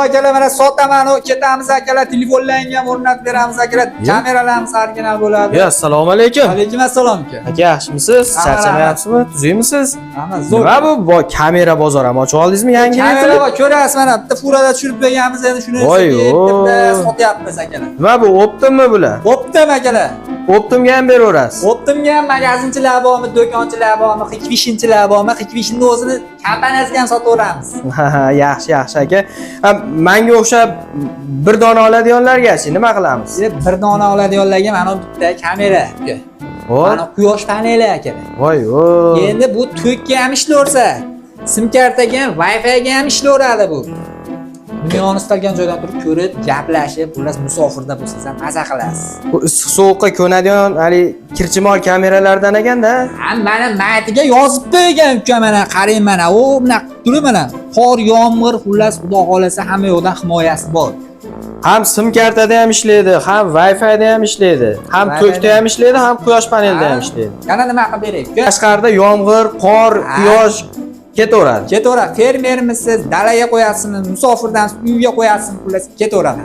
akalar, mana sotaman, ketamiz akalar, telefonlarga o'rnatib beramiz akalar. Kameralarimiz original bo'ladi. Assalomu alaykum. Alaykum assalom aka. Aka, yaxshimisiz? Charchamayapsizmi? Tuzukmisiz? Hamma zo'r. Nima bu kamera bozor ham ochib oldingizmi yangi? Kamera bor, ko'rasiz mana bitta furada tushirib berganmiz, endi shuni sotyapmiz akalar. Nima bu, Optimmi bular? Optim akalar. Optimga ham beraverasiz. Optimga ham magazinchilar bormi, do'konchilar bormi, Hikvishinchilar bormi, Hikvishinni o'zini kompaniyasiga ham sotaveramiz. Yaxshi, yaxshi aka. Menga o'xshab bir dona oladiganlarga-chi nima qilamiz? Bir dona oladiganlarga mana bitta kamera. Mana quyosh paneli akalar. Voy. Endi bu to'kka ham ishlaversa, sim kartaga ham, Wi-Fi ga ham ishlaveradi bu. Dunyoni istalgan joydan turib ko'rib, gaplashib, xullas musofirda bo'lsangiz ham maza qilasiz. Bu issiq sovuqqa ko'nadigan hali kirchimol kameralardan ekanda. Mana maytiga yozib qo'ygan uka, mana qarang, mana u bunaqa turib, mana qor, yomg'ir, xullas xudo xolasa hamma yoqdan himoyasi bor. Ham sim kartada ham ishlaydi, ham Wi-Fi da ham ishlaydi, ham to'kda ham ishlaydi, ham quyosh panelida ham ishlaydi. Yana nima qilib beray? Tashqarida yomg'ir, qor, quyosh ketaveradi. Ketaveradi. Fermermisiz, dalaga qo'yasizmi, musofirdan uyga qo'yasizmi, xullas ketaveradi.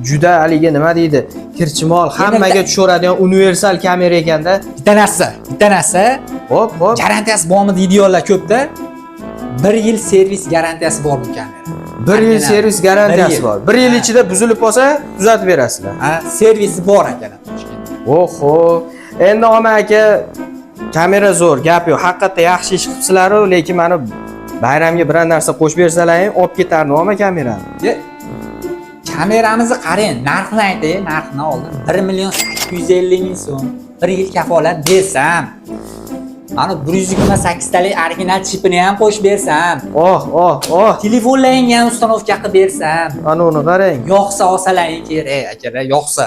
Juda haligi nima deydi? Kirchimol, hammaga tushaveradigan universal kamera ekanda. Bitta narsa. Hop. Garantiyasi bormi deydiganlar ko'pda. 1 yil servis garantiyasi bor bu kamera. 1 yil servis garantiyasi bor. 1 yil ichida buzilib qolsa, tuzatib berasizlar. Servisi bor akalar. Oho. Endi Oma aka, kamera zo'r, gap yo'q. Haqiqatda yaxshi ish qilibsizlar, lekin meni bayramga biror narsa qo'shib bersalaring, olib ketardim Oma kamerani. Kameramizni qarang, narxini aytay, narxini oldim 1.850.000 so'm. 1 yil kafolat bersam, mana 128 talik original chipini ham qo'shib bersam, telefonlaringni ham ustanovka qilib bersam, ana uni qarang. Yo'qsa olsalaring kerak akalar, yo'qsa.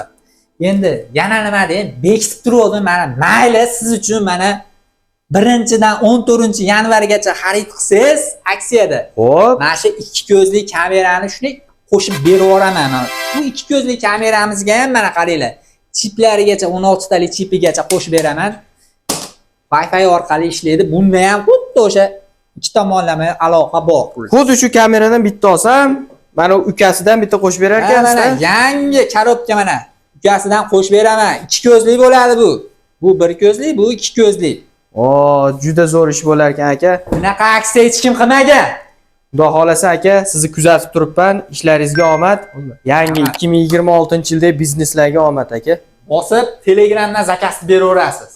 Endi yana nima deyin, bekitib turdim, mana mayli siz uchun mana 1-dan 14-yanvargacha xarid qilsangiz aksiyada. Xo'p. Mana shu ikki ko'zli kamerani shunday qo'shib berib yuboraman. Bu ikki ko'zli kameramizga ham mana qaranglar, chiplarigacha 16 talik chipigacha qo'shib beraman. Wi-Fi orqali ishlaydi. Bunda ham xuddi o'sha ikki tomonlama aloqa bor. Xuddi shu kameradan bitta olsam, mana ukasidan bitta qo'shib berar ekansiz. Mana yangi korobka mana ukasidan qo'shib beraman. Ikki ko'zli bo'ladi bu. Bu bir ko'zli, bu ikki ko'zli. Juda zo'r ish bo'lar ekan aka. Bunaqa aksiya hech kim qilmagan. Xudo xolasa aka, sizni kuzatib turibman. Ishlaringizga omad. Yangi 2026-yilda bizneslarga omad aka. Bosib Telegramdan zakaz beraverasiz.